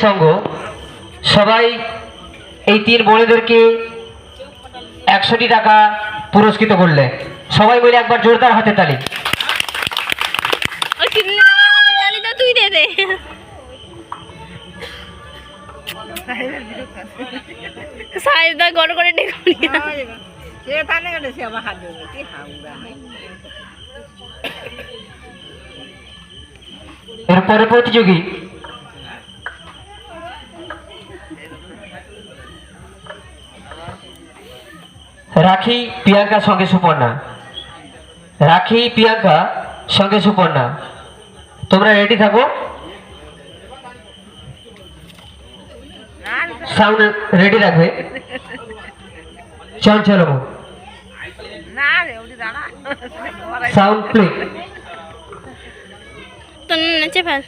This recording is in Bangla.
संघ सबाई এই তিন বোনেদেরকে 100টি টাকা পুরস্কৃত করলে সবাই মিলে একবার জোরদার হাতে তালি। ওই তিন হাতে তালি তো তুই দে দে। সাইদা গড় করে ডেকনিয়া সে তানে গেছে সে আবার হাত ধরে কি হাউরা এরপরে প্রতিযোগী রাখি প্রিয়াঙ্কা সঙ্গে সুপর্ণা। রাখি প্রিয়াঙ্কা সঙ্গে সুপর্ণা তোমরা রেডি থাকো। সাউন্ড রেডি রাখবে। চল চলো না রে ওদি দাঁড়া সাউন্ড প্লে। তো নেচে ফেল।